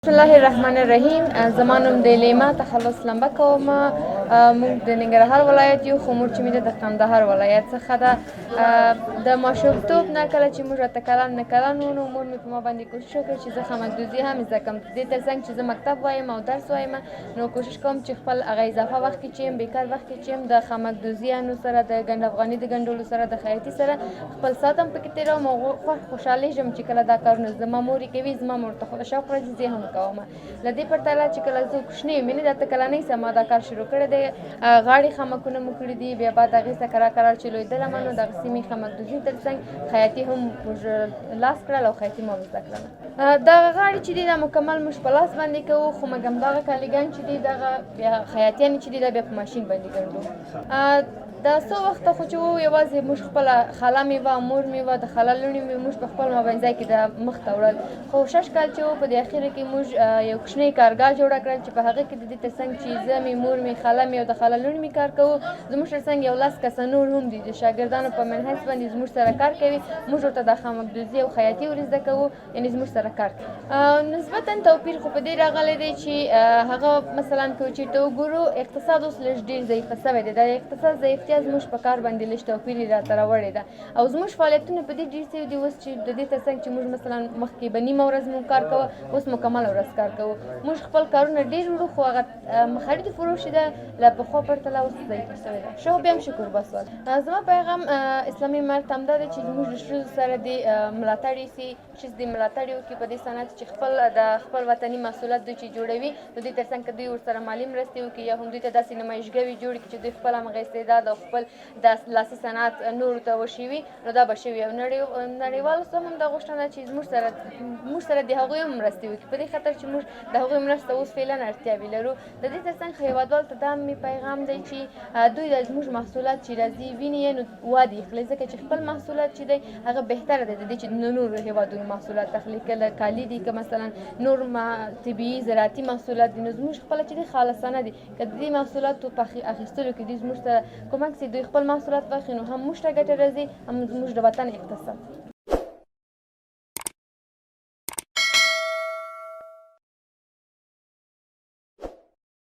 بسم الله الرحمن الرحیم. زما نوم د لیما تخلص لمبه کوم. موږ د ننګرهار ولایت یو، خو مور چې مې د کندهار ولایت څخه ده. د ماشومتوب نه کله چې موږ راته کلن نه کلن وو، نو مور مې په ما باندې کوشش وکړ چې زه خمکدوزي هم زده کړم. دې تر څنګ چې زه مکتب وایم او درس وایم، نو کوشش کوم چې خپل هغه اضافه وخت کې چې یم، بیکار وخت کې چې یم، د خمکدوزیانو سره، د ګنډ افغاني د ګنډلو سره، د خیاطي سره خپل ساعت هم پکې تېروم او خوشحالېږم چې کله دا کارونه زما مور کوي. زما مور ته شوق راځي، زه هم کوم. له دې پرته چې کله زه کوچنۍ وم، مینې درته کلنۍ سم ما دا کار شروع کړی دی. غاړې خمکونه مو کړي دي، بیا بعد هغې څخه کرار چې لویدلم، نو دغسې مې خمکدوزي تر څنګ خیاطي هم موږ لاس کړل او خیاطي مو هم زده کړله. دغه غاړې چې دي دا مکمل موږ په لاس باندې کوو، خو مګم دغه کالیګان چې دي دغه بیا خیاطیانې چې دي دا بیا په ماشین باندې ګنډو. دا څو وخته خو چې وو، یوازې موږ خپله خاله مې وه، مور مې وه، د خاله لوڼې مې موږ په خپل مابینځای کې د مخ ته وړل. خو 6 کال چې وو، په دې اخره کې موږ یو کوچنۍ کارګاه جوړه کړل چې په هغه کې د دې تر څنګ چې زه مې، مور مې، خاله مې او د خاله لوڼې مې کار کوو. زموږ تر څنګ یو 10 کسه نور هم دي، د شاګردانو په منحیث باندې زموږ سره کار کوي. موږ ورته د خمکدوزي او خیاطي ور زده کوو، یعنې زموږ سره کار کوي. نسبتا توپیر خو په دې راغلی دی چې هغه مثلا که چېرته وګورو، اقتصاد اوس لږ ډېر ضعیفه سوی دی. د اقتصاد ضعیفتیا زموږ په کار باندې لږ توپیر یې راته راوړې ده، او زموږ فعالیتونه په دې ډېر سوي دي اوس چې د دې تر څنګ چې موږ مثلا مخکې به نیمه ورځ مو کار کوو، اوس مکمله ورځ کار کوو. موږ خپل کارونه ډېر وړو، خو هغه خرید و فروش ده له پخوا پرتله اوس ضعیفه سوې ده. ښه، بیا هم شکر بس. زما پیغام اسلامي امت همدا دی چې زموږ د ښځو سره دې ملاتړ یې سي، ښځې دې ملاتړ یې وکړي په دې صنعت چې خپل وطني محصولات دوی چې جوړوي، د دوی تر څنګ که دوی ورسره مالي مرستې وکړي، یا هم دوی ته داسې نمایشګاوې جوړې کړي چې دوی خپل همغه استعداد او خپل د لاسي صنعت نورو ته وښیي، نو دا به ښه وي. او نړیوالو سره هم دا غوښتنه چې موږ سره د هغوی هم مرستې وکړي، په دې خاطر چې موږ د هغوی مرسته اوس فعلا اړتیاوې لرو. د دې تر څنګ هېوادوالو ته دا مې پیغام دی چې دوی د زموږ محصولات چې راځي ویني یې، نو وادي اخلي، ځکه چې خپل محصولات چې دی هغه بهتره دی د دې چې د نورو هېوادونو محصولات اخلي. کله کالي دي، که مثلا نور طبیعي زراعتي محصولات دي، نو زموږ خپله چې دی خالصانه دي. که د دې محصولاتو په اخیستلو کې دوی زموږ سره کومک سي، دوی خپل محصولات واخلي، نو هم موږ ته ګټه راځي، هم زموږ د وطن اقتصاد.